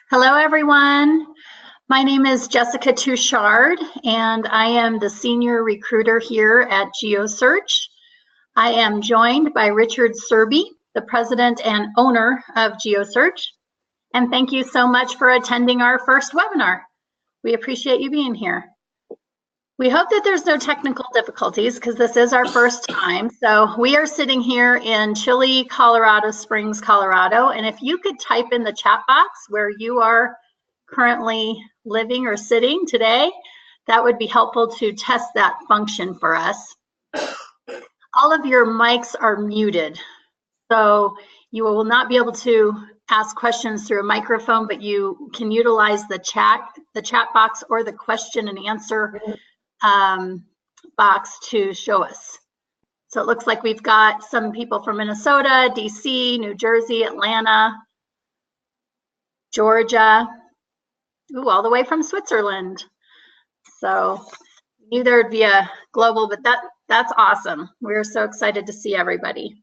Hello, everyone. My name is Jessica Touchard, and I am the senior recruiter here at GeoSearch. I am joined by Richard Serby, the president and owner of GeoSearch. And thank you so much for attending our first webinar. We appreciate you being here. We hope that there's no technical difficulties because this is our first time. So we are sitting here in chilly Colorado Springs, Colorado. And if you could type in the chat box where you are currently living or sitting today, that would be helpful to test that function for us. All of your mics are muted. So you will not be able to ask questions through a microphone, but you can utilize the chat box or the question and answer box to show us. So it looks like we've got some people from Minnesota, DC, New Jersey, Atlanta, Georgia, all the way from Switzerland. So we knew there'd be a global, but that's awesome. We're so excited to see everybody.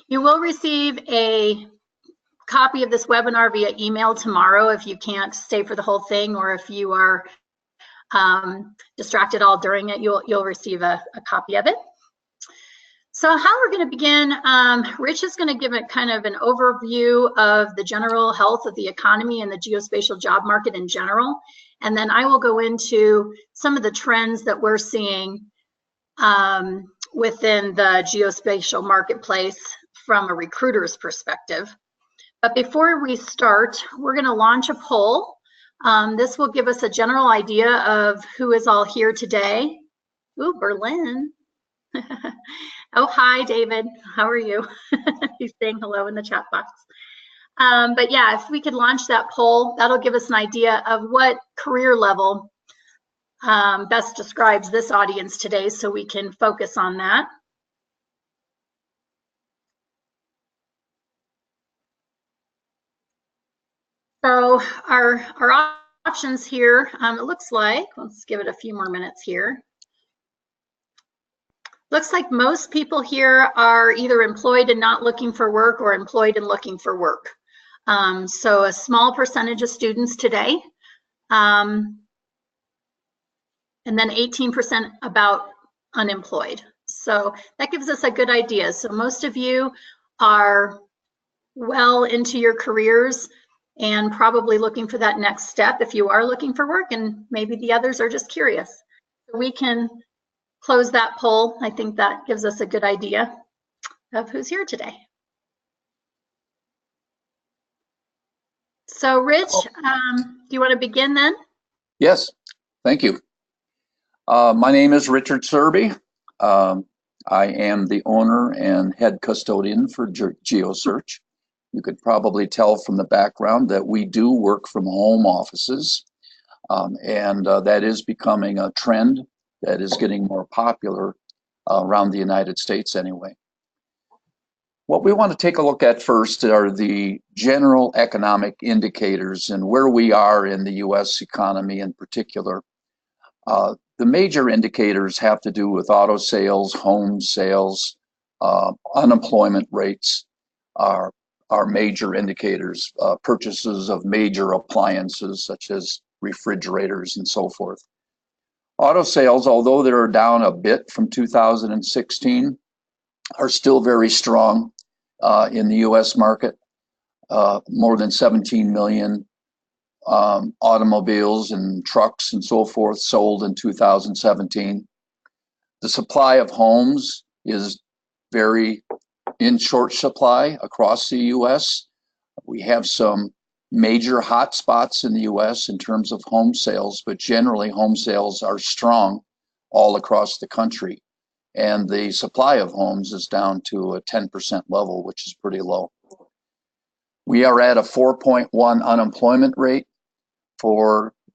You will receive a copy of this webinar via email tomorrow if you can't stay for the whole thing, or if you are distracted all during it, you'll receive a copy of it. So how we're going to begin, Rich is going to give it kind of an overview of the general health of the economy and the geospatial job market in general. And then I will go into some of the trends that we're seeing within the geospatial marketplace from a recruiter's perspective. But before we start, we're going to launch a poll. This will give us a general idea of who is all here today. Ooh, Berlin. Oh, hi, David. How are you? He's saying hello in the chat box. But yeah, if we could launch that poll, that'll give us an idea of what career level best describes this audience today, so we can focus on that. So our options here, it looks like, let's give it a few more minutes here. Looks like most people here are either employed and not looking for work or employed and looking for work. So a small percentage of students today, and then 18% about unemployed. So that gives us a good idea. So most of you are well into your careers and probably looking for that next step if you are looking for work, and maybe the others are just curious. So we can close that poll. I think that gives us a good idea of who's here today. So Rich, do you want to begin then? Yes, thank you. My name is Richard Serby. I am the owner and head custodian for GeoSearch. You could probably tell from the background that we do work from home offices, and that is becoming a trend that is getting more popular around the United States anyway. What we want to take a look at first are the general economic indicators and where we are in the US economy in particular. The major indicators have to do with auto sales, home sales, unemployment rates are major indicators, purchases of major appliances such as refrigerators and so forth. Auto sales, although they're down a bit from 2016, are still very strong in the US market. More than 17 million automobiles and trucks and so forth sold in 2017. The supply of homes is very in short supply across the US. We have some major hot spots in the US in terms of home sales, but generally home sales are strong all across the country. And the supply of homes is down to a 10% level, which is pretty low. We are at a 4.1 unemployment rate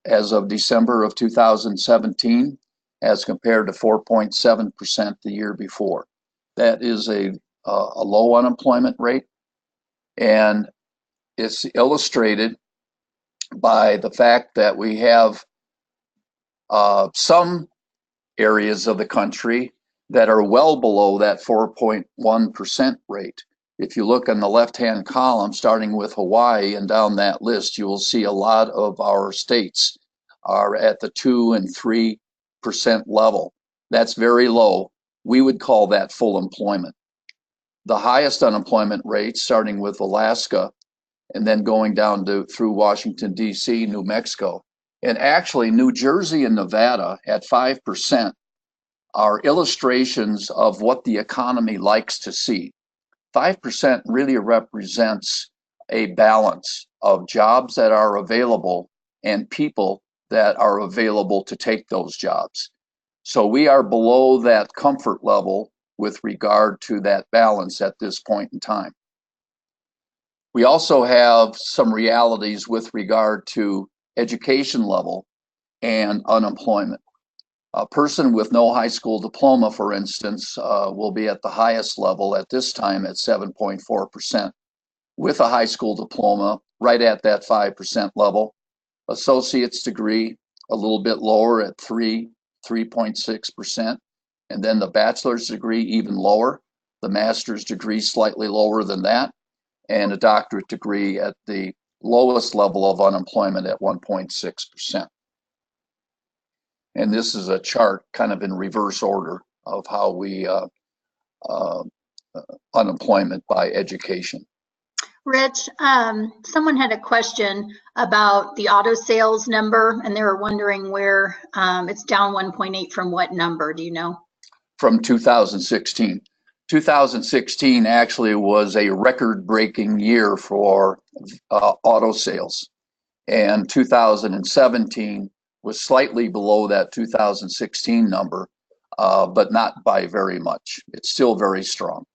as of December of 2017, as compared to 4.7% the year before. That is a low unemployment rate, and it's illustrated by the fact that we have some areas of the country that are well below that 4.1% rate. If you look on the left-hand column, starting with Hawaii and down that list, you will see a lot of our states are at the 2 and 3% level. That's very low. We would call that full employment. The highest unemployment rate, starting with Alaska and then going down through Washington, D.C., New Mexico, and actually New Jersey and Nevada at 5% are illustrations of what the economy likes to see. 5% really represents a balance of jobs that are available and people that are available to take those jobs. So we are below that comfort level with regard to that balance at this point in time. We also have some realities with regard to education level and unemployment. A person with no high school diploma, for instance, will be at the highest level at this time at 7.4%. With a high school diploma, right at that 5% level. Associate's degree, a little bit lower at 3.6%. And then the bachelor's degree, even lower. The master's degree, slightly lower than that. And a doctorate degree at the lowest level of unemployment at 1.6%. And this is a chart kind of in reverse order of how we unemployment by education. Rich, someone had a question about the auto sales number, and they were wondering where it's down 1.8 from what number, do you know? From 2016. 2016 actually was a record-breaking year for auto sales, and 2017 was slightly below that 2016 number, but not by very much. It's still very strong.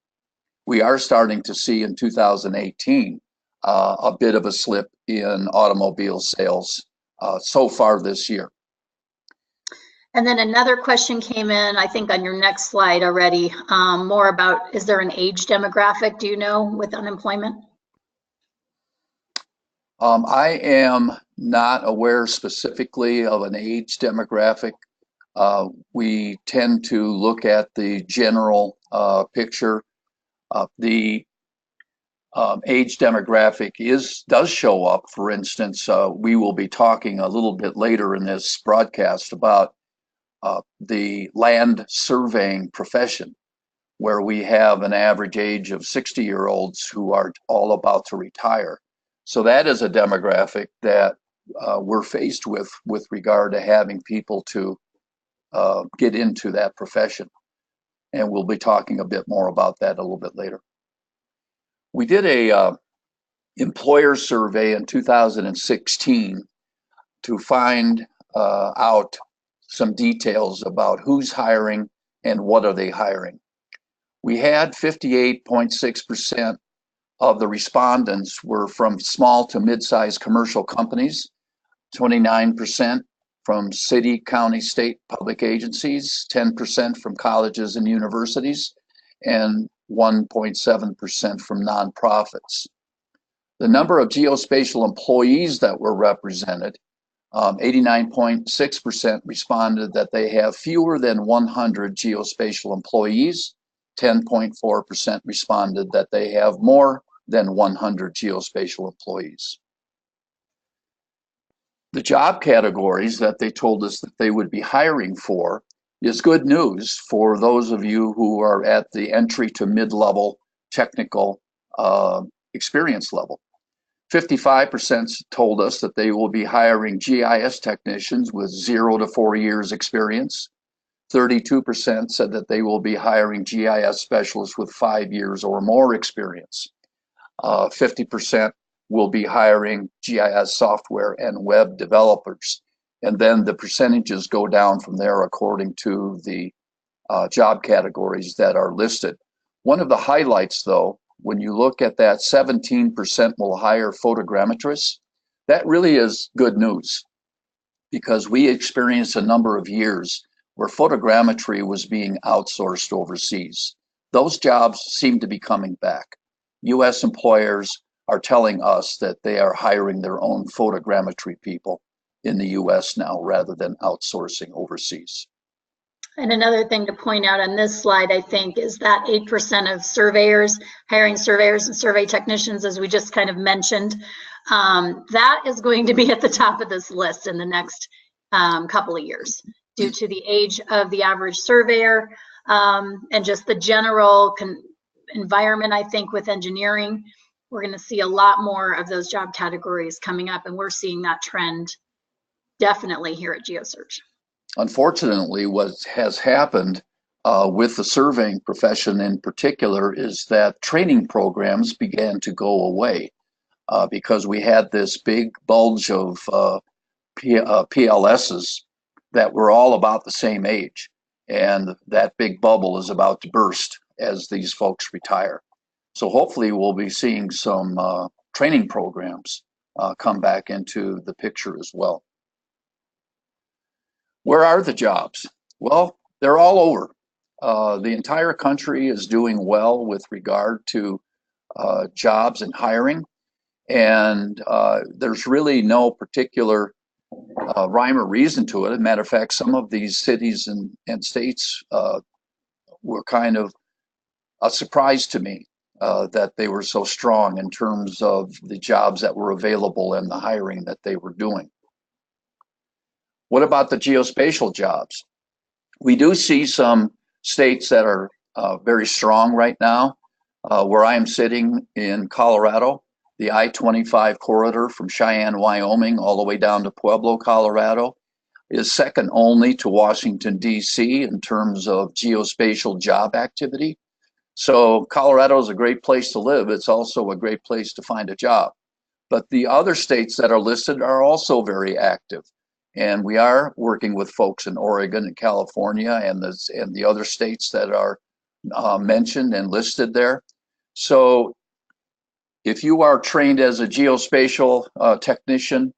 We are starting to see in 2018 a bit of a slip in automobile sales so far this year. And then another question came in, I think on your next slide already, more about, is there an age demographic, do you know, with unemployment? I am not aware specifically of an age demographic. We tend to look at the general picture. The age demographic does show up. For instance, we will be talking a little bit later in this broadcast about the land surveying profession, where we have an average age of 60-year-olds who are all about to retire. So that is a demographic that we're faced with regard to having people to get into that profession. And we'll be talking a bit more about that a little bit later. We did a employer survey in 2016 to find out some details about who's hiring and what are they hiring. We had 58.6% of the respondents were from small to mid-sized commercial companies, 29% from city, county, state public agencies, 10% from colleges and universities, and 1.7% from nonprofits. The number of geospatial employees that were represented, 89.6% responded that they have fewer than 100 geospatial employees. 10.4% responded that they have more than 100 geospatial employees. The job categories that they told us that they would be hiring for is good news for those of you who are at the entry to mid-level technical experience level. 55% told us that they will be hiring GIS technicians with 0 to 4 years experience. 32% said that they will be hiring GIS specialists with 5 years or more experience. 50% will be hiring GIS software and web developers. And then the percentages go down from there according to the job categories that are listed. One of the highlights, though, when you look at that 17% will hire photogrammetrists, that really is good news, because we experienced a number of years where photogrammetry was being outsourced overseas. Those jobs seem to be coming back. US employers are telling us that they are hiring their own photogrammetry people in the US now rather than outsourcing overseas. And another thing to point out on this slide, I think, is that 8% of surveyors, hiring surveyors and survey technicians, as we just kind of mentioned, that is going to be at the top of this list in the next couple of years due to the age of the average surveyor and just the general environment, I think, with engineering. We're going to see a lot more of those job categories coming up, and we're seeing that trend definitely here at GeoSearch. Unfortunately, what has happened with the surveying profession in particular is that training programs began to go away because we had this big bulge of PLSs that were all about the same age. And that big bubble is about to burst as these folks retire. So hopefully we'll be seeing some training programs come back into the picture as well. Where are the jobs? Well, they're all over. The entire country is doing well with regard to jobs and hiring. And there's really no particular rhyme or reason to it. As a matter of fact, some of these cities and states were kind of a surprise to me that they were so strong in terms of the jobs that were available and the hiring that they were doing. What about the geospatial jobs? We do see some states that are very strong right now. Where I am sitting in Colorado, the I-25 corridor from Cheyenne, Wyoming, all the way down to Pueblo, Colorado, is second only to Washington, D.C. in terms of geospatial job activity. So Colorado is a great place to live. It's also a great place to find a job. But the other states that are listed are also very active. And we are working with folks in Oregon and California and the other states that are mentioned and listed there. So if you are trained as a geospatial technician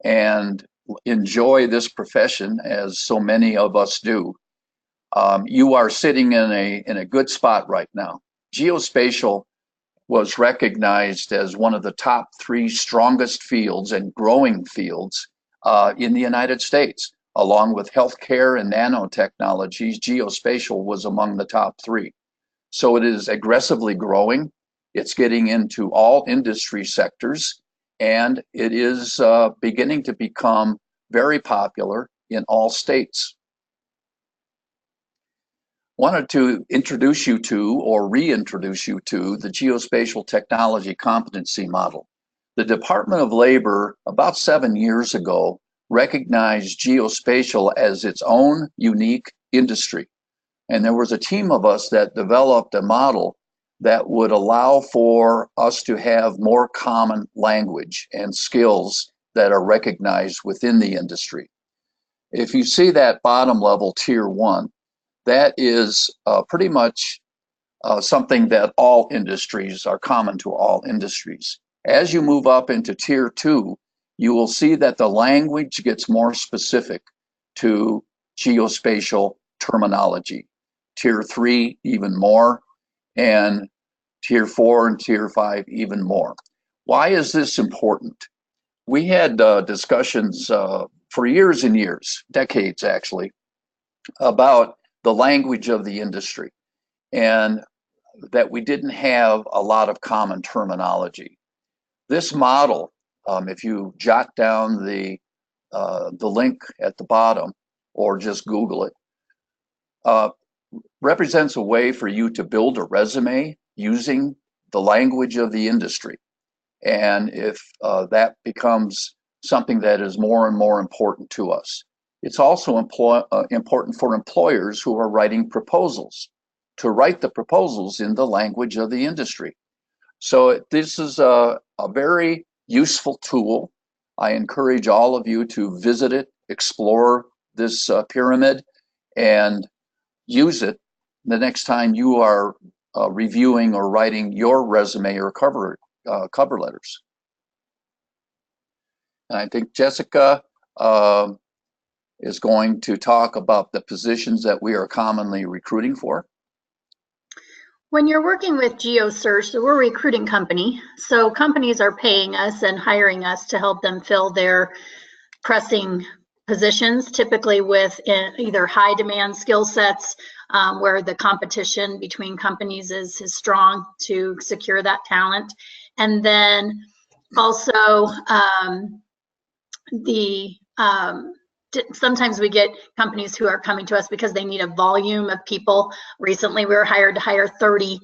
and enjoy this profession, as so many of us do, you are sitting in a good spot right now. Geospatial was recognized as one of the top 3 strongest fields and growing fields in the United States. Along with healthcare and nanotechnologies, geospatial was among the top 3. So it is aggressively growing. It's getting into all industry sectors, and it is beginning to become very popular in all states. Wanted to introduce you to, or reintroduce you to, the Geospatial Technology Competency Model. The Department of Labor, about 7 years ago, recognized geospatial as its own unique industry. And there was a team of us that developed a model that would allow for us to have more common language and skills that are recognized within the industry. If you see that bottom level, Tier 1, that is pretty much something that all industries are common to all industries. As you move up into Tier 2, you will see that the language gets more specific to geospatial terminology. Tier 3, even more, and Tier 4 and Tier 5, even more. Why is this important? We had discussions for years and years, decades actually, about the language of the industry, and that we didn't have a lot of common terminology. This model, if you jot down the link at the bottom or just Google it, represents a way for you to build a resume using the language of the industry. And if that becomes something that is more and more important to us. It's also important for employers who are writing proposals to write the proposals in the language of the industry. So this is a very useful tool. I encourage all of you to visit it, explore this pyramid, and use it the next time you are reviewing or writing your resume or cover letters. And I think Jessica is going to talk about the positions that we are commonly recruiting for. When you're working with GeoSearch, so we're a recruiting company, so companies are paying us and hiring us to help them fill their pressing positions, typically with either high demand skill sets where the competition between companies is strong to secure that talent. And then also sometimes we get companies who are coming to us because they need a volume of people. Recently, we were hired to hire 30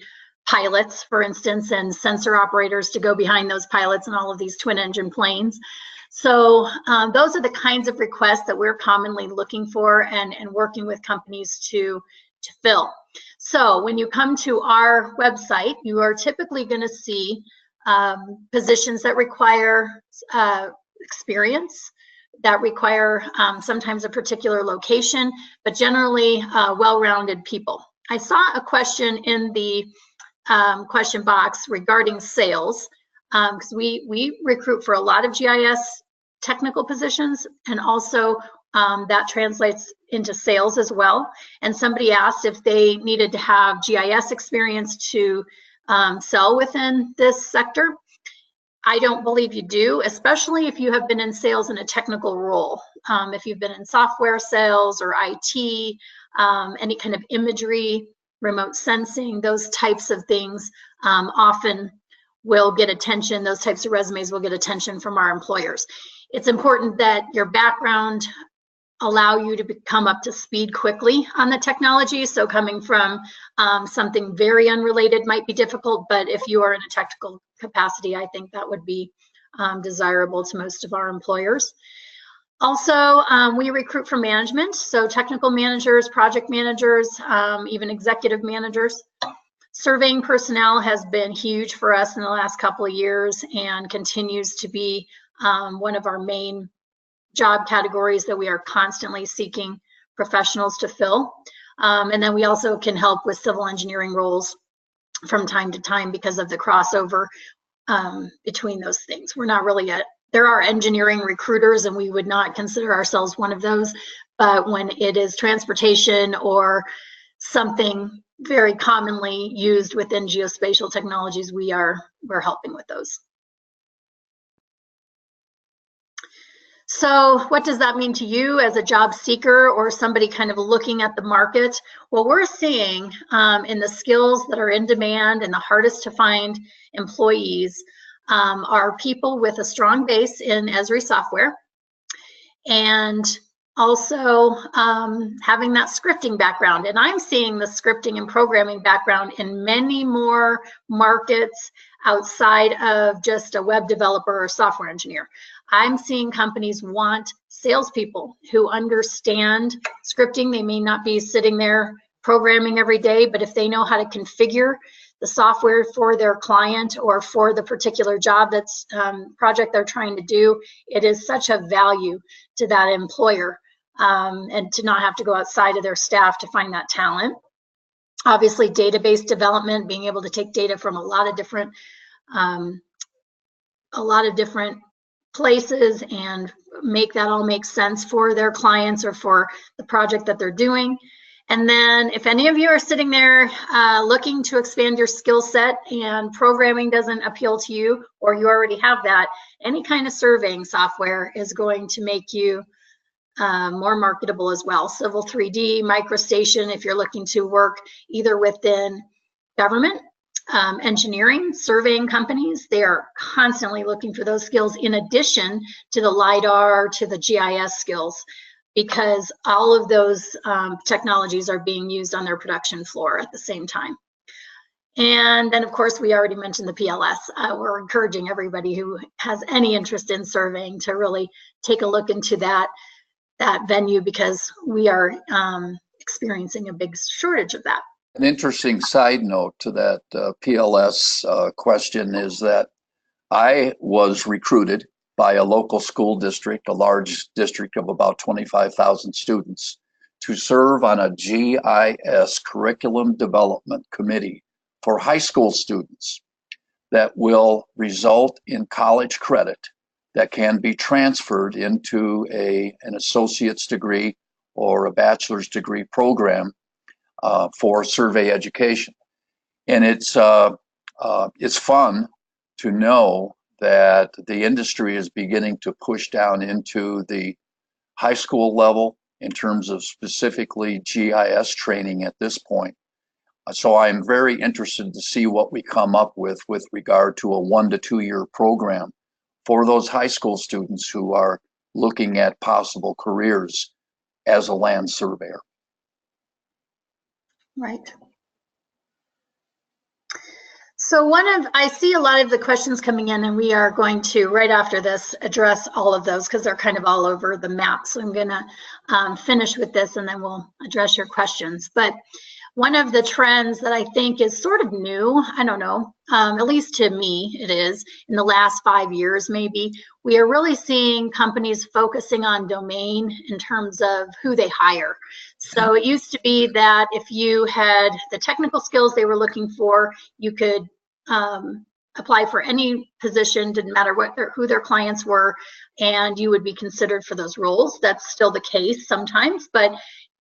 pilots, for instance, and sensor operators to go behind those pilots and all of these twin engine planes. So those are the kinds of requests that we're commonly looking for and working with companies to fill. So when you come to our website, you are typically going to see positions that require experience, that require sometimes a particular location, but generally well-rounded people. I saw a question in the question box regarding sales, because we recruit for a lot of GIS technical positions, and also that translates into sales as well. And somebody asked if they needed to have GIS experience to sell within this sector. I don't believe you do, especially if you have been in sales in a technical role. If you've been in software sales or IT, any kind of imagery, remote sensing, those types of things often will get attention. Those types of resumes will get attention from our employers. It's important that your background allow you to come up to speed quickly on the technology. So coming from something very unrelated might be difficult, but if you are in a technical capacity, I think that would be desirable to most of our employers. Also, we recruit for management, so technical managers, project managers, even executive managers. Surveying personnel has been huge for us in the last couple of years and continues to be one of our main job categories that we are constantly seeking professionals to fill. And then we also can help with civil engineering roles from time to time because of the crossover between those things. We're not really there are engineering recruiters, and we would not consider ourselves one of those, but when it is transportation or something very commonly used within geospatial technologies, we're helping with those. So what does that mean to you as a job seeker or somebody kind of looking at the market? Well, we're seeing in the skills that are in demand and the hardest to find employees are people with a strong base in Esri software, and also having that scripting background. And I'm seeing the scripting and programming background in many more markets outside of just a web developer or software engineer. I'm seeing companies want salespeople who understand scripting. They may not be sitting there programming every day, but if they know how to configure the software for their client or for the particular job that's project they're trying to do, it is such a value to that employer and to not have to go outside of their staff to find that talent. Obviously, database development, being able to take data from a lot of different places and make that all make sense for their clients or for the project that they're doing. And then if any of you are sitting there looking to expand your skill set and programming doesn't appeal to you, or you already have that, any kind of surveying software is going to make you more marketable as well. Civil 3D, MicroStation, if you're looking to work either within government, engineering, surveying companies, they are constantly looking for those skills in addition to the LiDAR, to the GIS skills, because all of those technologies are being used on their production floor at the same time. And then, of course, we already mentioned the PLS. We're encouraging everybody who has any interest in surveying to really take a look into that venue, because we are experiencing a big shortage of that. An interesting side note to that PLS question is that I was recruited by a local school district, a large district of about 25,000 students, to serve on a GIS curriculum development committee for high school students that will result in college credit that can be transferred into an associate's degree or a bachelor's degree program for survey education. And it's fun to know that the industry is beginning to push down into the high school level in terms of specifically GIS training at this point. So I'm very interested to see what we come up with regard to a 1 to 2 year program for those high school students who are looking at possible careers as a land surveyor. Right. So I see a lot of the questions coming in, and we are going to, right after this, address all of those because they're kind of all over the map. So I'm gonna finish with this and then we'll address your questions. But one of the trends that I think is sort of new, I don't know, at least to me it is, in the last 5 years maybe, we are really seeing companies focusing on domain in terms of who they hire. So it used to be that if you had the technical skills they were looking for, you could apply for any position, didn't matter who their clients were, and you would be considered for those roles. That's still the case sometimes, but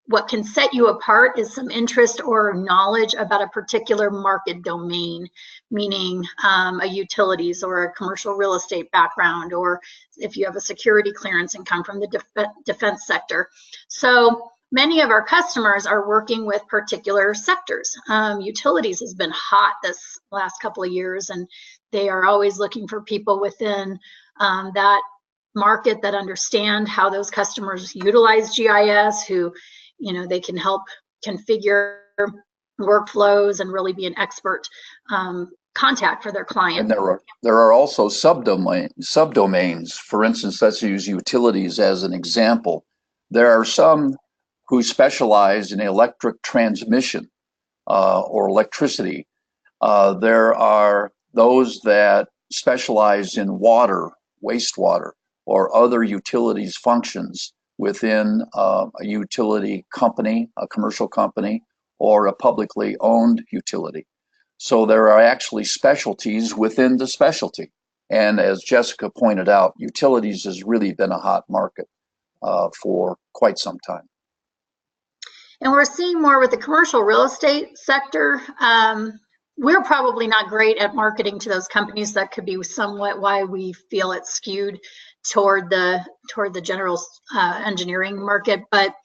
what can set you apart is some interest or knowledge about a particular market domain, meaning a utilities or a commercial real estate background, or if you have a security clearance and come from the defense sector. So many of our customers are working with particular sectors. Utilities has been hot this last couple of years, and they are always looking for people within that market that understand how those customers utilize GIS, who they can help configure workflows and really be an expert contact for their client. And there are also subdomains. For instance, let's use utilities as an example. There are some who specialize in electric transmission or electricity. There are those that specialize in water, wastewater, or other utilities functions within a utility company, a commercial company, or a publicly owned utility. So there are actually specialties within the specialty. And as Jessica pointed out, utilities has really been a hot market for quite some time. And we're seeing more with the commercial real estate sector. We're probably not great at marketing to those companies. That could be somewhat why we feel it's skewed toward the general engineering market. But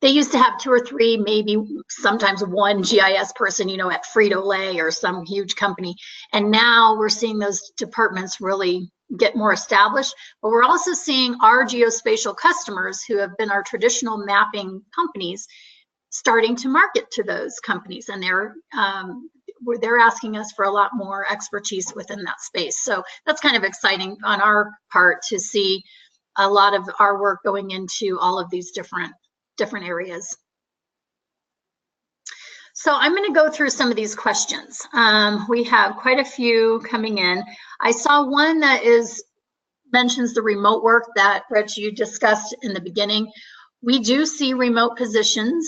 they used to have 2 or 3, maybe sometimes 1 GIS person, at Frito-Lay or some huge company. And now we're seeing those departments really get more established. But we're also seeing our geospatial customers, who have been our traditional mapping companies, starting to market to those companies, and they're asking us for a lot more expertise within that space. So that's kind of exciting on our part to see a lot of our work going into all of these different areas. So I'm going to go through some of these questions. We have quite a few coming in. I saw one that mentions the remote work that, Rich, you discussed in the beginning. We do see remote positions,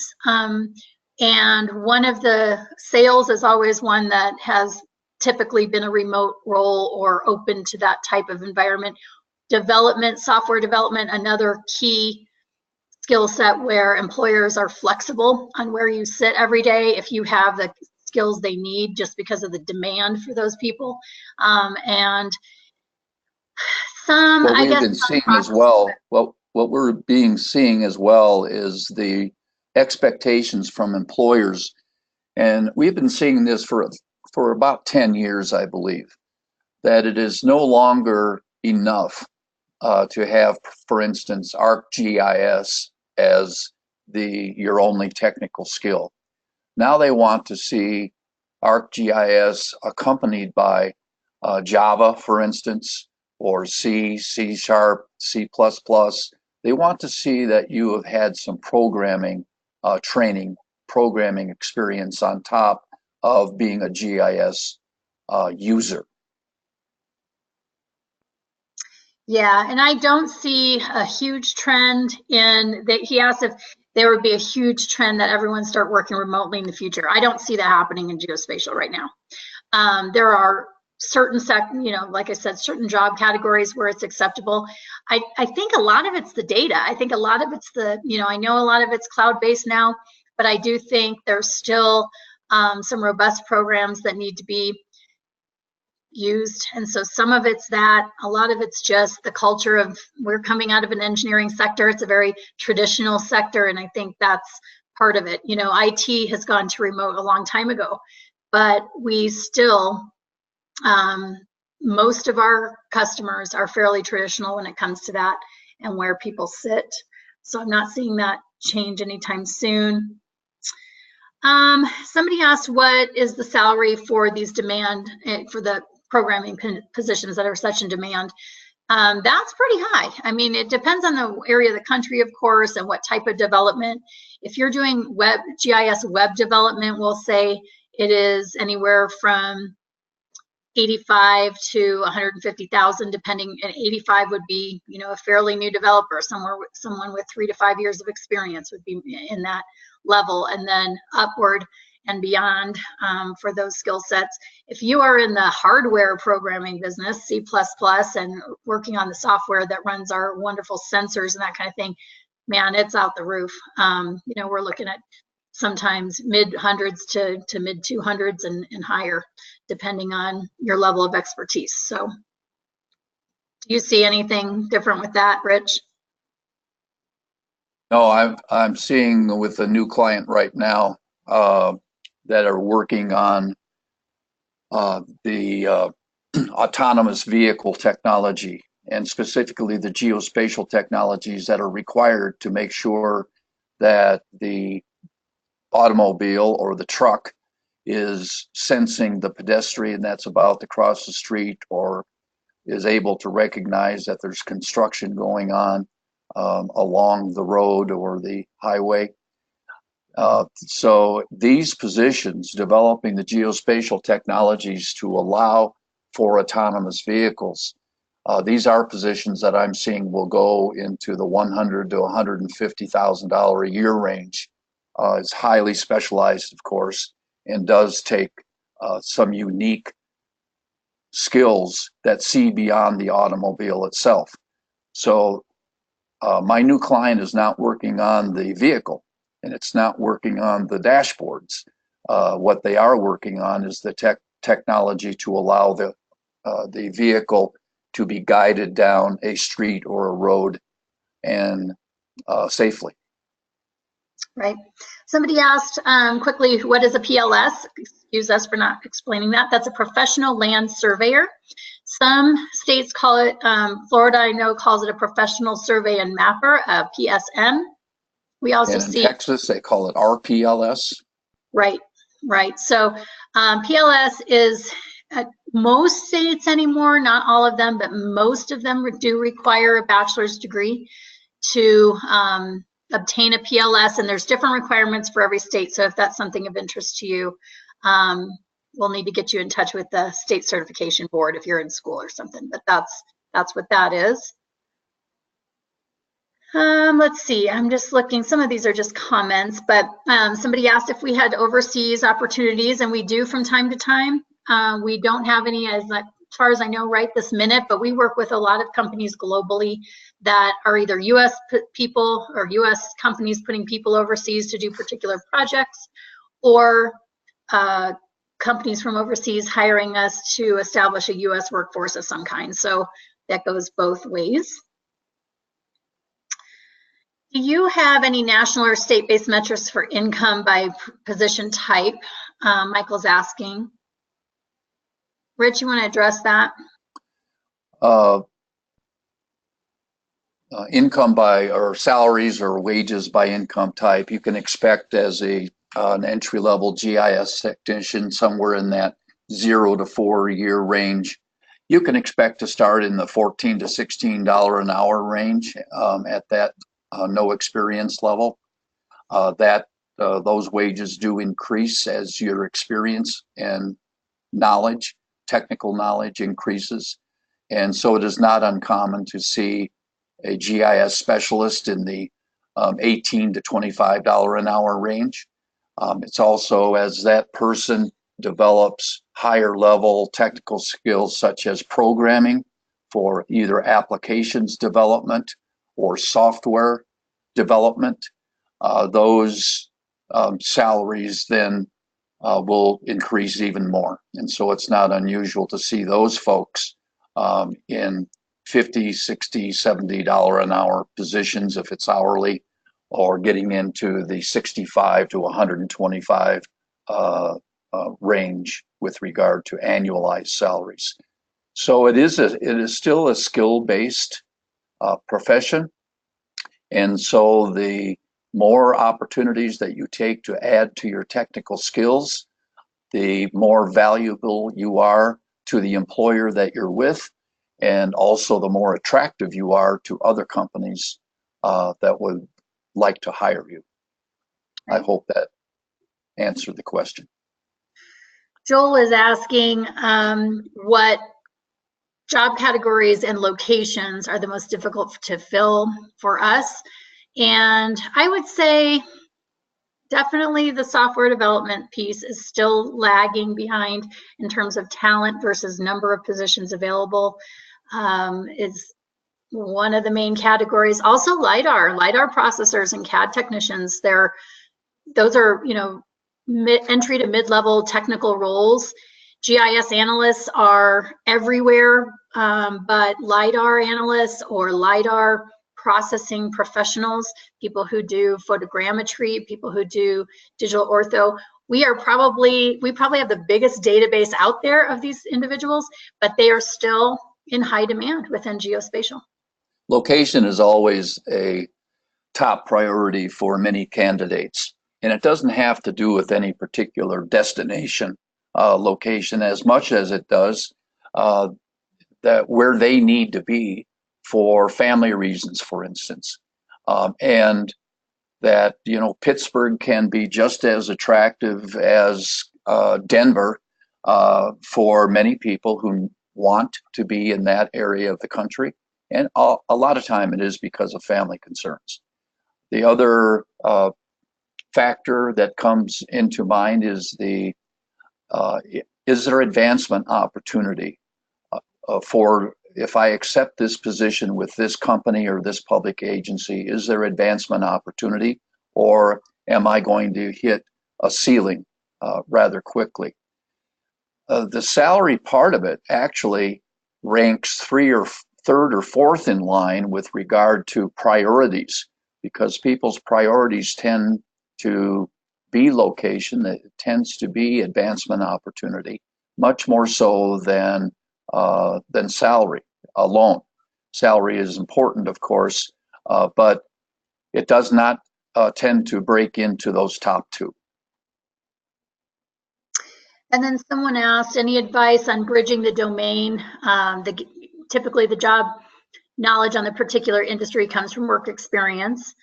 and one of the sales is always one that has typically been a remote role or open to that type of environment. Development, software development, another key skill set where employers are flexible on where you sit every day if you have the skills they need, just because of the demand for those people. And some, I guess, been seeing as well. What we're seeing as well is the expectations from employers, and we've been seeing this for about 10 years, I believe, that it is no longer enough to have, for instance, ArcGIS as your only technical skill. Now they want to see ArcGIS accompanied by Java, for instance, or C, C#, C++. They want to see that you have had some programming training, programming experience on top of being a GIS user. Yeah, and I don't see a huge trend in that. He asked if there would be a huge trend that everyone start working remotely in the future. I don't see that happening in geospatial right now. There are certain like I said, certain job categories where it's acceptable. I think a lot of it's the data. I think a lot of it's I know a lot of it's cloud-based now, but I do think there's still some robust programs that need to be used. And so some of it's that, a lot of it's just the culture of, we're coming out of an engineering sector. It's a very traditional sector, and I think that's part of it. You know, IT has gone to remote a long time ago, but we still, most of our customers are fairly traditional when it comes to that and where people sit. So I'm not seeing that change anytime soon. Somebody asked, what is the salary for these demand, for the programming positions that are such in demand? That's pretty high. I mean, it depends on the area of the country, of course, and what type of development. If you're doing GIS web development, we'll say it is anywhere from 85 to 150,000, depending. And 85 would be, you know, a fairly new developer, someone with 3 to 5 years of experience would be in that level, and then upward and beyond for those skill sets. If you are in the hardware programming business, C++, and working on the software that runs our wonderful sensors and that kind of thing, man, it's out the roof. You know, we're looking at sometimes mid hundreds to mid 200s and higher, depending on your level of expertise. So do you see anything different with that, Rich? No, I'm seeing with a new client right now that are working on the autonomous vehicle technology, and specifically the geospatial technologies that are required to make sure that the automobile or the truck is sensing the pedestrian that's about to cross the street, or is able to recognize that there's construction going on along the road or the highway. So these positions, developing the geospatial technologies to allow for autonomous vehicles, these are positions that I'm seeing will go into the $100,000 to $150,000 a year range. It's highly specialized, of course, and does take some unique skills that see beyond the automobile itself. So my new client is not working on the vehicle, and it's not working on the dashboards. What they are working on is the technology to allow the vehicle to be guided down a street or a road and safely. Right. Somebody asked quickly, what is a PLS? Excuse us for not explaining that. That's a professional land surveyor. Some states call it, Florida I know calls it a professional survey and mapper, a PSM. We also and in Texas, they call it RPLS. Right, right. So PLS is most states anymore, not all of them, but most of them do require a bachelor's degree to obtain a PLS, and there's different requirements for every state. So if that's something of interest to you, we'll need to get you in touch with the state certification board if you're in school or something, but that's what that is. Let's see, I'm just looking, some of these are just comments, but somebody asked if we had overseas opportunities, and we do from time to time. We don't have any as far as I know right this minute, but we work with a lot of companies globally that are either US people or US companies putting people overseas to do particular projects, or companies from overseas hiring us to establish a US workforce of some kind. So that goes both ways. Do you have any national or state-based metrics for income by position type? Michael's asking. Rich, you want to address that? Income by, or salaries or wages by income type, you can expect as an entry-level GIS technician somewhere in that 0 to 4 year range. You can expect to start in the $14 to $16 an hour range at that no experience level. Those wages do increase as your experience and knowledge, technical knowledge increases. And so it is not uncommon to see a GIS specialist in the $18 to $25 an hour range. It's also as that person develops higher level technical skills such as programming for either applications development or software development, those salaries then will increase even more. And so it's not unusual to see those folks in $50, $60, $70 an hour positions if it's hourly, or getting into the 65 to 125 range with regard to annualized salaries. So it is still a skill-based profession. And so the more opportunities that you take to add to your technical skills, the more valuable you are to the employer that you're with, and also the more attractive you are to other companies that would like to hire you. I hope that answered the question. Joel is asking what job categories and locations are the most difficult to fill for us. And I would say definitely the software development piece is still lagging behind in terms of talent versus number of positions available. Is one of the main categories. Also LiDAR processors and CAD technicians, those are, you know, entry to mid-level technical roles. GIS analysts are everywhere, but LiDAR analysts or LiDAR processing professionals, people who do photogrammetry, people who do digital ortho, we probably have the biggest database out there of these individuals, but they are still in high demand within geospatial. Location is always a top priority for many candidates, and it doesn't have to do with any particular destination location as much as it does that where they need to be for family reasons, for instance, and that, you know, Pittsburgh can be just as attractive as Denver for many people who want to be in that area of the country. And a lot of time it is because of family concerns. The other factor that comes into mind is is there advancement opportunity for, if I accept this position with this company or this public agency, is there advancement opportunity, or am I going to hit a ceiling rather quickly? The salary part of it actually ranks third or fourth in line with regard to priorities, because people's priorities tend to be location, that tends to be advancement opportunity, much more so than salary alone. Salary is important, of course, but it does not tend to break into those top two. And then someone asked, any advice on bridging the domain? Typically the job knowledge on the particular industry comes from work experience.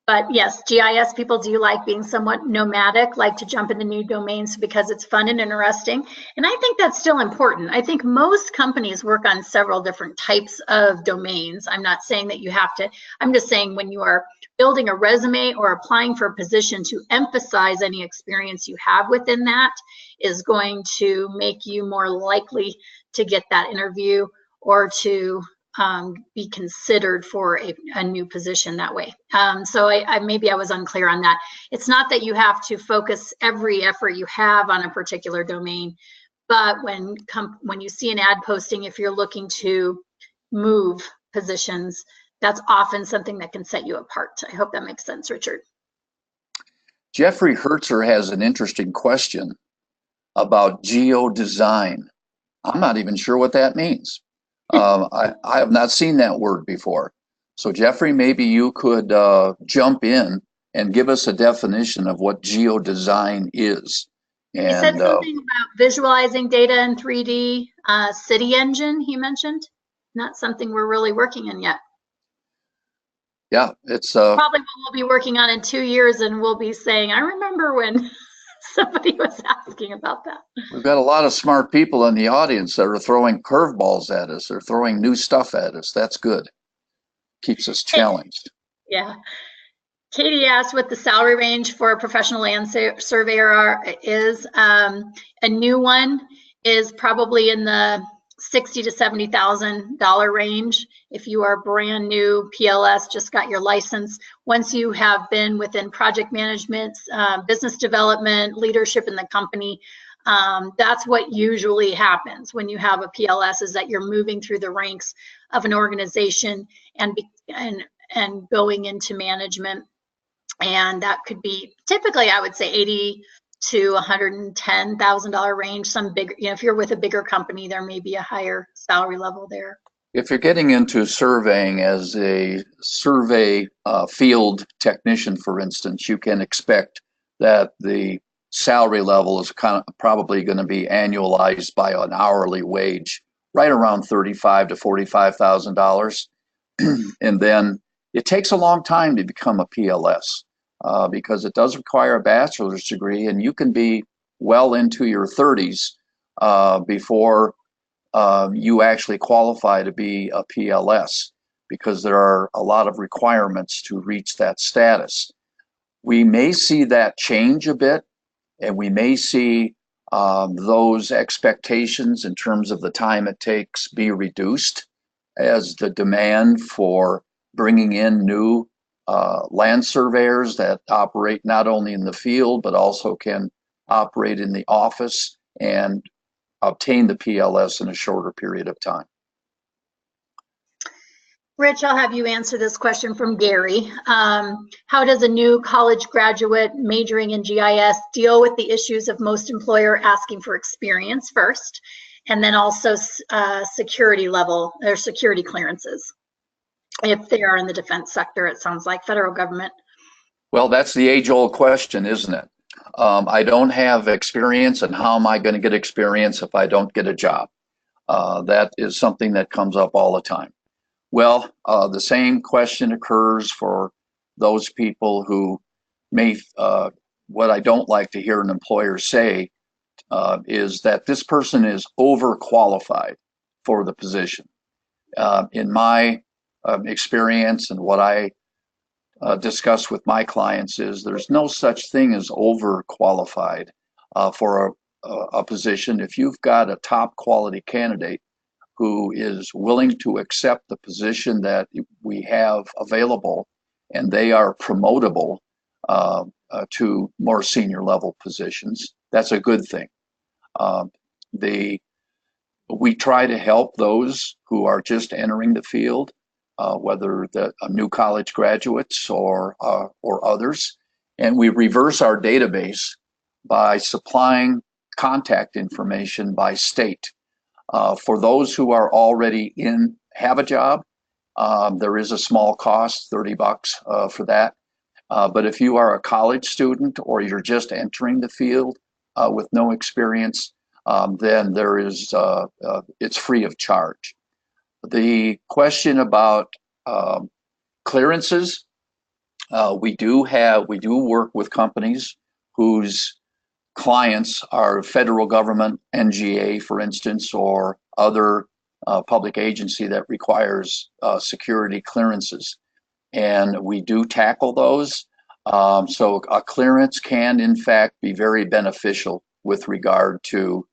But yes, GIS people do like being somewhat nomadic, like to jump into new domains because it's fun and interesting. And I think that's still important. I think most companies work on several different types of domains. I'm not saying that you have to, I'm just saying when you are building a resume or applying for a position, to emphasize any experience you have within that is going to make you more likely to get that interview or to be considered for a new position that way. So maybe I was unclear on that. It's not that you have to focus every effort you have on a particular domain, but when you see an ad posting, if you're looking to move positions, that's often something that can set you apart. I hope that makes sense, Richard. Jeffrey Hertzer has an interesting question about geodesign. I'm not even sure what that means. I have not seen that word before. So Jeffrey, maybe you could jump in and give us a definition of what geodesign is. And, he said something about visualizing data in 3D, city engine, he mentioned. Not something we're really working in yet. Yeah, it's probably what we'll be working on in 2 years, and we'll be saying, I remember when somebody was asking about that. We've got a lot of smart people in the audience that are throwing curveballs at us. They're throwing new stuff at us. That's good. Keeps us challenged. Yeah. Katie asked what the salary range for a professional land surveyor is. A new one is probably in the $60,000 to $70,000 range. If you are brand new, PLS, just got your license, once you have been within project management, business development, leadership in the company, that's what usually happens when you have a PLS, is that you're moving through the ranks of an organization and going into management. And that could be typically, I would say, $80,000 to $110,000 range. Some bigger, if you're with a bigger company, there may be a higher salary level there. If you're getting into surveying as a survey field technician, for instance, you can expect that the salary level is probably going to be annualized by an hourly wage, right around $35,000 to $45,000. And then it takes a long time to become a PLS because it does require a bachelor's degree, and you can be well into your 30s before you actually qualify to be a PLS, because there are a lot of requirements to reach that status. We may see that change a bit, and we may see those expectations in terms of the time it takes be reduced as the demand for bringing in new land surveyors that operate not only in the field, but also can operate in the office and obtain the PLS in a shorter period of time. Rich, I'll have you answer this question from Gary. How does a new college graduate majoring in GIS deal with the issues of most employer asking for experience first, and then also security level, or security clearances, if they are in the defense sector, it sounds like, federal government? Well, that's the age-old question, isn't it? I don't have experience, and how am I going to get experience if I don't get a job? That is something that comes up all the time. Well, the same question occurs for those people who may, what I don't like to hear an employer say is that this person is overqualified for the position. In my experience and what I discuss with my clients is there's no such thing as overqualified for a position. If you've got a top quality candidate who is willing to accept the position that we have available, and they are promotable to more senior level positions, that's a good thing. We try to help those who are just entering the field, whether the new college graduates or others, and we reverse our database by supplying contact information by state. For those who are already have a job, there is a small cost, $30 for that. But if you are a college student or you're just entering the field with no experience, then there is it's free of charge. The question about clearances, we do work with companies whose clients are federal government, NGA, for instance, or other public agency that requires security clearances. And we do tackle those. So a clearance can, in fact, be very beneficial with regard to,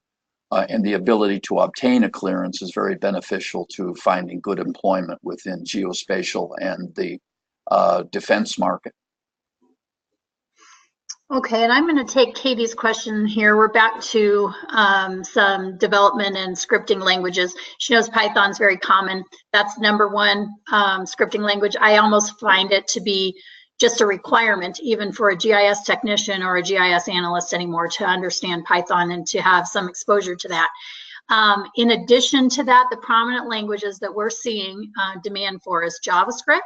and the ability to obtain a clearance is very beneficial to finding good employment within geospatial and the defense market. Okay, and I'm going to take Katie's question here. We're back to some development and scripting languages. She knows Python's very common. That's #1 scripting language. I almost find it to be just a requirement, even for a GIS technician or a GIS analyst anymore, to understand Python and to have some exposure to that. In addition to that, the prominent languages that we're seeing demand for is JavaScript,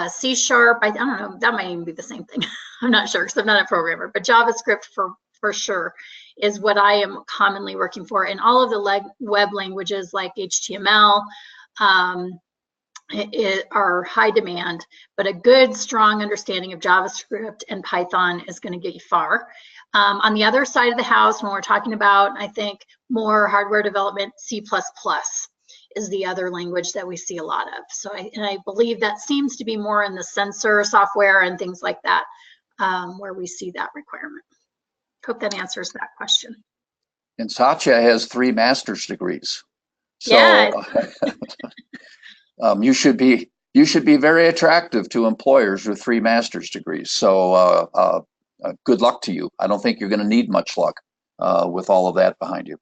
C#, I don't know, that might even be the same thing. I'm not sure because I'm not a programmer, but JavaScript for sure is what I am commonly working for. And all of the web languages like HTML are high demand, but a good, strong understanding of JavaScript and Python is going to get you far. On the other side of the house, when we're talking about, I think, more hardware development, C++ is the other language that we see a lot of. So I believe that seems to be more in the sensor software and things like that, where we see that requirement. Hope that answers that question. And Satya has 3 master's degrees. So Yeah. you should be very attractive to employers with 3 master's degrees. So good luck to you. I don't think you're going to need much luck with all of that behind you.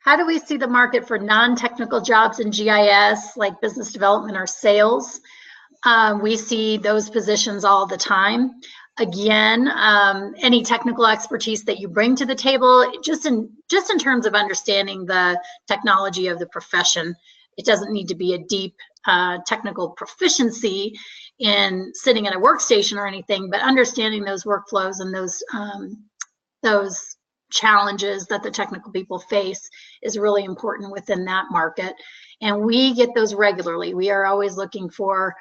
How do we see the market for non-technical jobs in GIS, like business development or sales? We see those positions all the time. Again, any technical expertise that you bring to the table, just in terms of understanding the technology of the profession, it doesn't need to be a deep technical proficiency in sitting at a workstation or anything, but understanding those workflows and those challenges that the technical people face is really important within that market. And we get those regularly. We are always looking for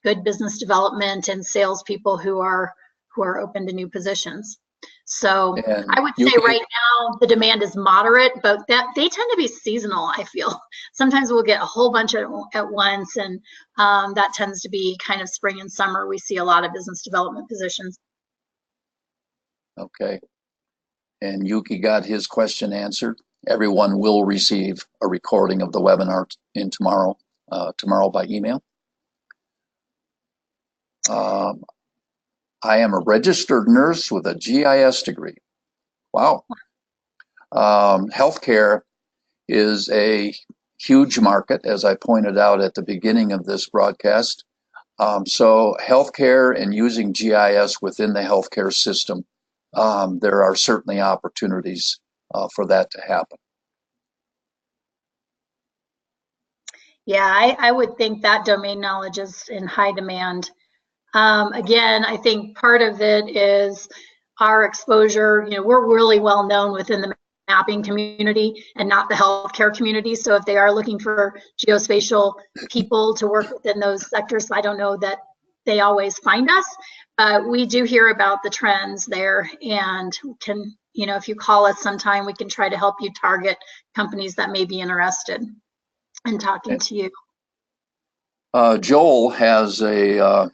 good business development and salespeople who are open to new positions. So I would say right now the demand is moderate, but they tend to be seasonal, I feel. Sometimes we'll get a whole bunch at once, and that tends to be kind of spring and summer. We see a lot of business development positions. Okay. And Yuki got his question answered. Everyone will receive a recording of the webinar tomorrow by email. I am a registered nurse with a GIS degree. Wow. Healthcare is a huge market, as I pointed out at the beginning of this broadcast. So healthcare and using GIS within the healthcare system, there are certainly opportunities for that to happen. Yeah, I would think that domain knowledge is in high demand. Again, I think part of it is our exposure. You know, we're really well known within the mapping community and not the healthcare community. So if they are looking for geospatial people to work within those sectors, I don't know that they always find us, but we do hear about the trends there, and can, you know, if you call us sometime, we can try to help you target companies that may be interested in talking to you. Joel has a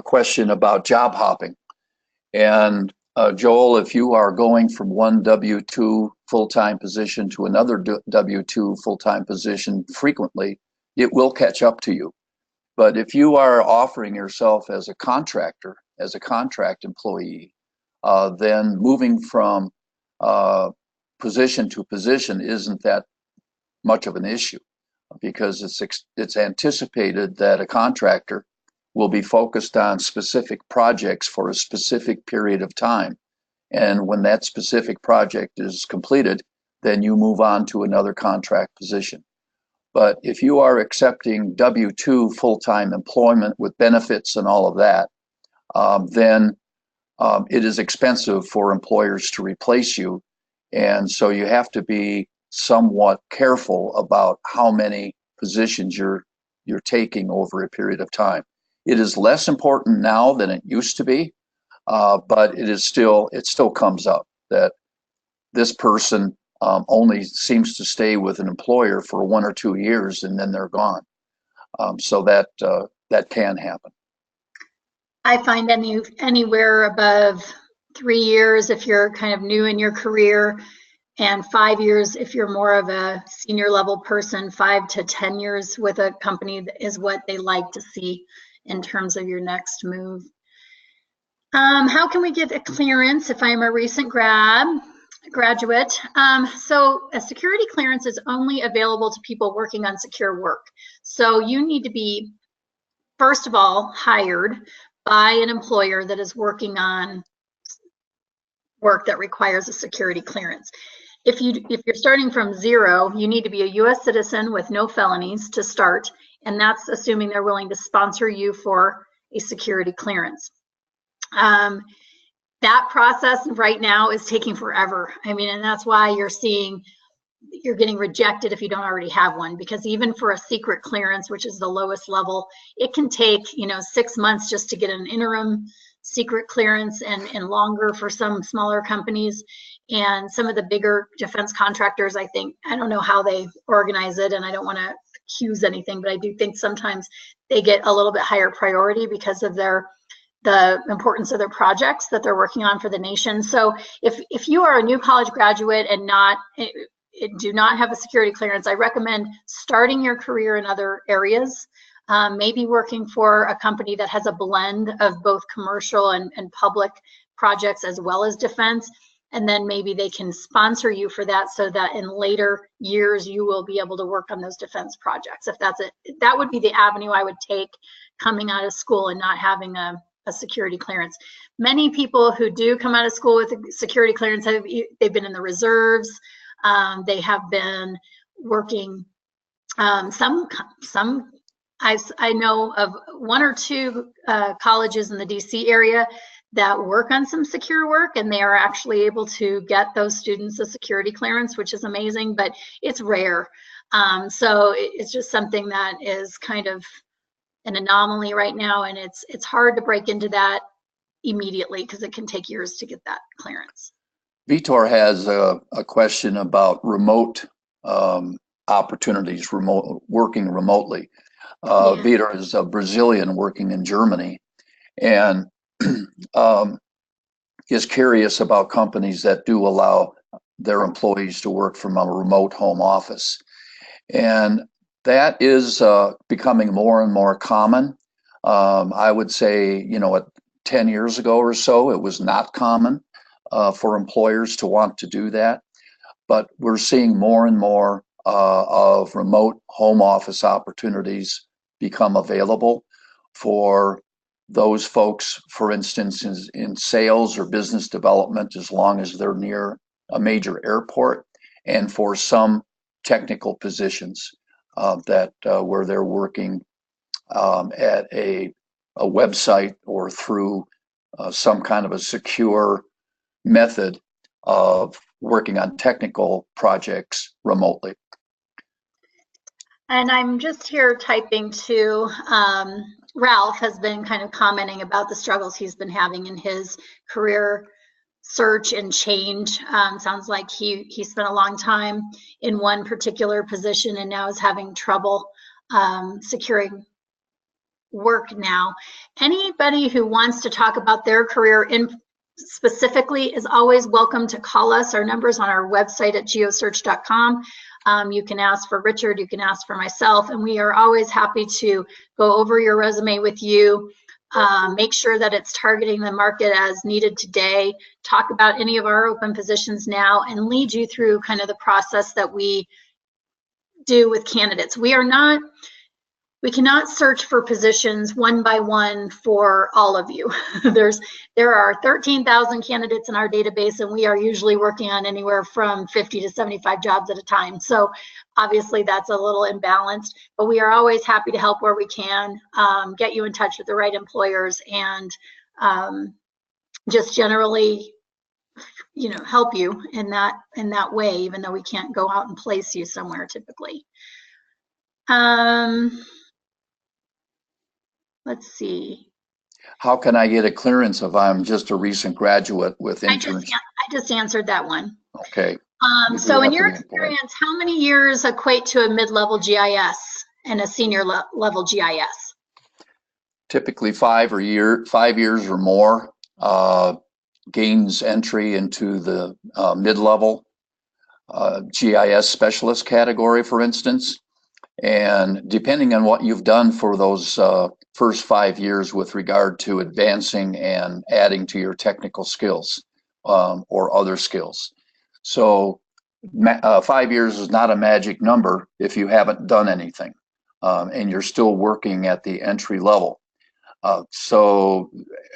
question about job hopping. And Joel, if you are going from one W-2 full-time position to another W-2 full-time position frequently, it will catch up to you. But if you are offering yourself as a contractor, as a contract employee, then moving from position to position isn't that much of an issue, because it's anticipated that a contractor will be focused on specific projects for a specific period of time. And when that specific project is completed, then you move on to another contract position. But if you are accepting W-2 full-time employment with benefits and all of that, then it is expensive for employers to replace you. And so you have to be somewhat careful about how many positions you're taking over a period of time. It is less important now than it used to be, but it still comes up that this person only seems to stay with an employer for 1 or 2 years and then they're gone. So that can happen. I find anywhere above 3 years if you're kind of new in your career, and 5 years if you're more of a senior level person. 5 to 10 years with a company is what they like to see in terms of your next move. How can we get a clearance if I'm a recent graduate? So a security clearance is only available to people working on secure work. So you need to be, first of all, hired by an employer that is working on work that requires a security clearance. If you're starting from zero, you need to be a U.S. citizen with no felonies to start, and that's assuming they're willing to sponsor you for a security clearance. That process right now is taking forever. I mean, and that's why you're getting rejected if you don't already have one, because even for a secret clearance, which is the lowest level, it can take 6 months just to get an interim secret clearance, and longer for some smaller companies. And some of the bigger defense contractors, I don't know how they organize it, and I don't want to accuse anything, but I do think sometimes they get a little bit higher priority because of their the importance of their projects that they're working on for the nation. So if you are a new college graduate and do not have a security clearance, I recommend starting your career in other areas, maybe working for a company that has a blend of both commercial and public projects as well as defense. And then maybe they can sponsor you for that so that in later years you will be able to work on those defense projects. If that's it, that would be the avenue I would take coming out of school and not having a security clearance. Many people who do come out of school with a security clearance, they've been in the reserves, they have been working, I know of one or two colleges in the DC area that work on some secure work, and they are actually able to get those students a security clearance, which is amazing, but it's rare. So it's just something that is kind of an anomaly right now, and it's hard to break into that immediately because it can take years to get that clearance. Vitor has a question about remote opportunities, working remotely. Yeah. Vitor is a Brazilian working in Germany, and is curious about companies that do allow their employees to work from a remote home office. And that is becoming more and more common. I would say, 10 years ago or so, it was not common for employers to want to do that. But we're seeing more and more of remote home office opportunities become available for those folks, for instance, in sales or business development, as long as they're near a major airport, and for some technical positions where they're working at a website or through some kind of a secure method of working on technical projects remotely. And I'm just here typing to Ralph has been kind of commenting about the struggles he's been having in his career search and change. Sounds like he spent a long time in one particular position and now is having trouble securing work now. Anybody who wants to talk about their career specifically is always welcome to call us. Our number's on our website at geosearch.com. You can ask for Richard, you can ask for myself, and we are always happy to go over your resume with you, make sure that it's targeting the market as needed today, talk about any of our open positions now, and lead you through kind of the process that we do with candidates. We cannot search for positions one by one for all of you. There are 13,000 candidates in our database, and we are usually working on anywhere from 50 to 75 jobs at a time. So obviously that's a little imbalanced, but we are always happy to help where we can, get you in touch with the right employers, and just generally, help you in that way, even though we can't go out and place you somewhere typically. Let's see. How can I get a clearance if I'm just a recent graduate with internship? I just answered that one. Okay. So in your experience, how many years equate to a mid-level GIS and a senior level GIS? Typically 5 years or more gains entry into the mid-level GIS specialist category, for instance. And depending on what you've done for those first 5 years with regard to advancing and adding to your technical skills or other skills. So 5 years is not a magic number if you haven't done anything and you're still working at the entry level. So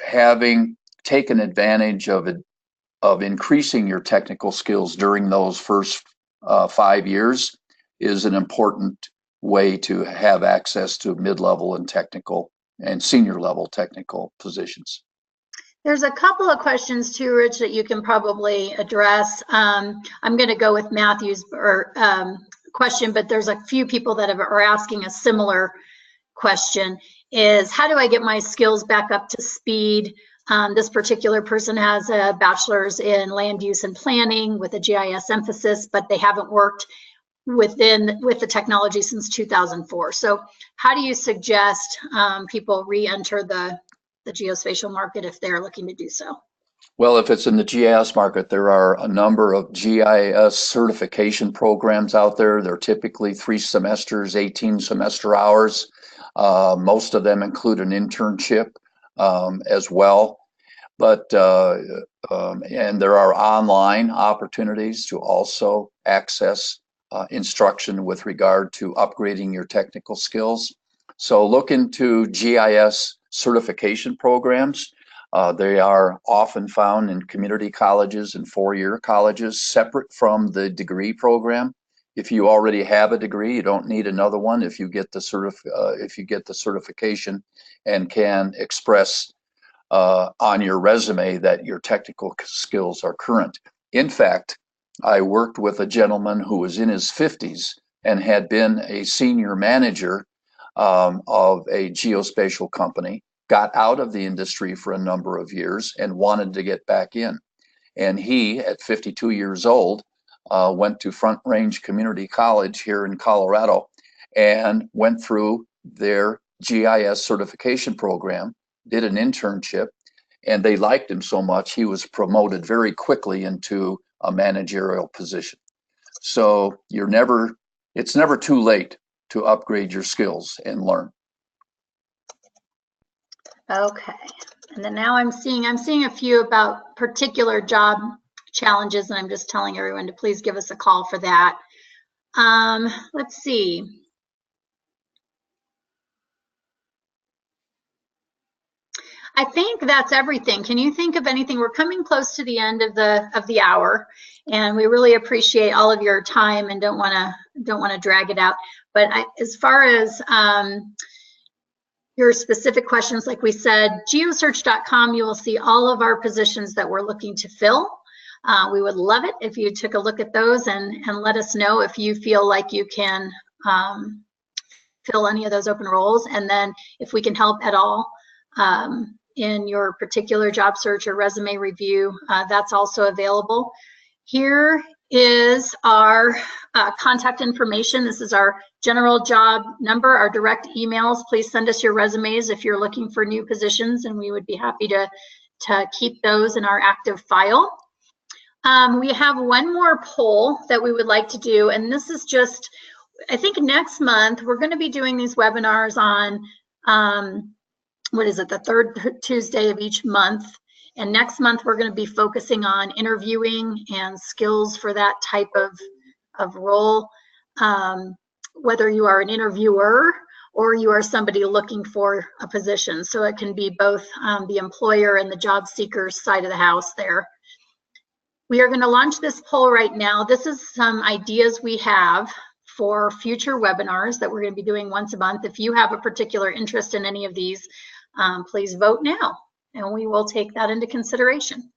having taken advantage of increasing your technical skills during those first 5 years is an important way to have access to mid-level and technical and senior level technical positions. There's a couple of questions too, Rich, that you can probably address. I'm going to go with Matthew's question, but there's a few people that are asking a similar question, is how do I get my skills back up to speed? This particular person has a bachelor's in land use and planning with a GIS emphasis, but they haven't worked with the technology since 2004. So how do you suggest people re-enter the the geospatial market if they're looking to do so? Well, if it's in the GIS market, there are a number of GIS certification programs out there. They're typically 3 semesters, 18 semester hours. Most of them include an internship as well. But and there are online opportunities to also access instruction with regard to upgrading your technical skills. So look into GIS certification programs. They are often found in community colleges and 4-year colleges, separate from the degree program. If you already have a degree, you don't need another one. If you get the certification and can express on your resume that your technical skills are current. In fact, I worked with a gentleman who was in his 50s and had been a senior manager of a geospatial company, got out of the industry for a number of years and wanted to get back in. And he, at 52 years old, went to Front Range Community College here in Colorado and went through their GIS certification program, did an internship, and they liked him so much he was promoted very quickly into a managerial position. So it's never too late to upgrade your skills and learn. Okay, and then now I'm seeing a few about particular job challenges, and I'm just telling everyone to please give us a call for that. Let's see. I think that's everything. Can you think of anything? We're coming close to the end of the hour, and we really appreciate all of your time and don't want to drag it out. But as far as your specific questions, like we said, geosearch.com, you will see all of our positions that we're looking to fill. We would love it if you took a look at those and let us know if you feel like you can fill any of those open roles, and then if we can help at all in your particular job search or resume review, that's also available. Here is our contact information. This is our general job number, our direct emails. Please send us your resumes if you're looking for new positions, and we would be happy to keep those in our active file. We have one more poll that we would like to do, and this is just, I think next month we're going to be doing these webinars on what is it, the third Tuesday of each month. And next month, we're going to be focusing on interviewing and skills for that type of role. Whether you are an interviewer or you are somebody looking for a position. So it can be both the employer and the job seeker's side of the house there. We are going to launch this poll right now. This is some ideas we have for future webinars that we're going to be doing once a month. If you have a particular interest in any of these, please vote now, and we will take that into consideration.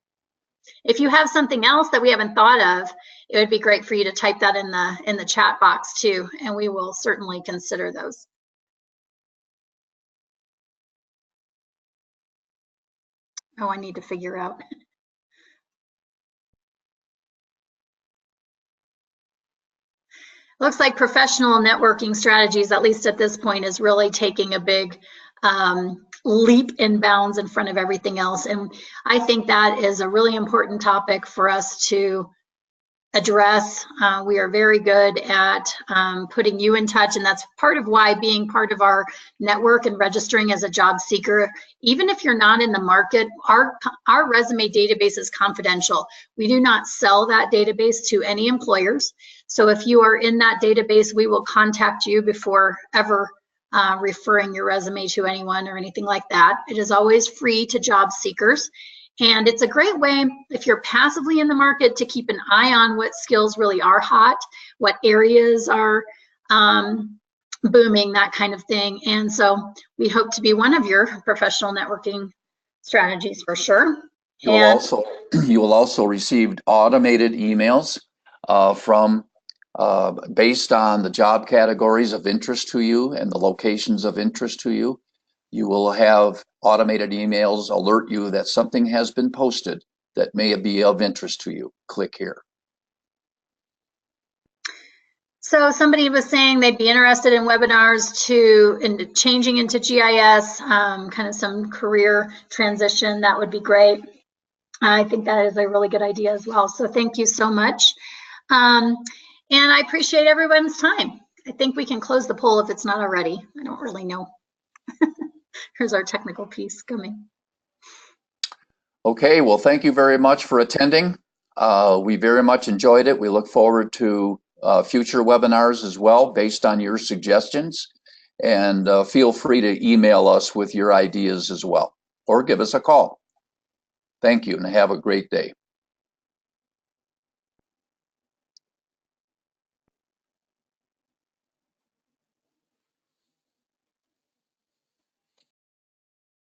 If you have something else that we haven't thought of, it would be great for you to type that in the chat box too, and we will certainly consider those. Oh, I need to figure out. Looks like professional networking strategies, at least at this point, is really taking a big leap in bounds in front of everything else. And I think that is a really important topic for us to address. We are very good at putting you in touch, and that's part of why being part of our network and registering as a job seeker, even if you're not in the market, our resume database is confidential. We do not sell that database to any employers. So if you are in that database, we will contact you before ever referring your resume to anyone or anything like that. It is always free to job seekers. And it's a great way, if you're passively in the market, to keep an eye on what skills really are hot, what areas are booming, that kind of thing. And so we hope to be one of your professional networking strategies for sure. You will also receive automated emails from based on the job categories of interest to you and the locations of interest to you. You will have automated emails alert you that something has been posted that may be of interest to you. Click here. So somebody was saying they'd be interested in webinars in changing into GIS, kind of some career transition. That would be great. I think that is a really good idea as well. So thank you so much. And I appreciate everyone's time. I think we can close the poll if it's not already. I don't really know. Here's our technical piece coming. Okay, well, thank you very much for attending. We very much enjoyed it. We look forward to future webinars as well, based on your suggestions. And feel free to email us with your ideas as well, or give us a call. Thank you, and have a great day.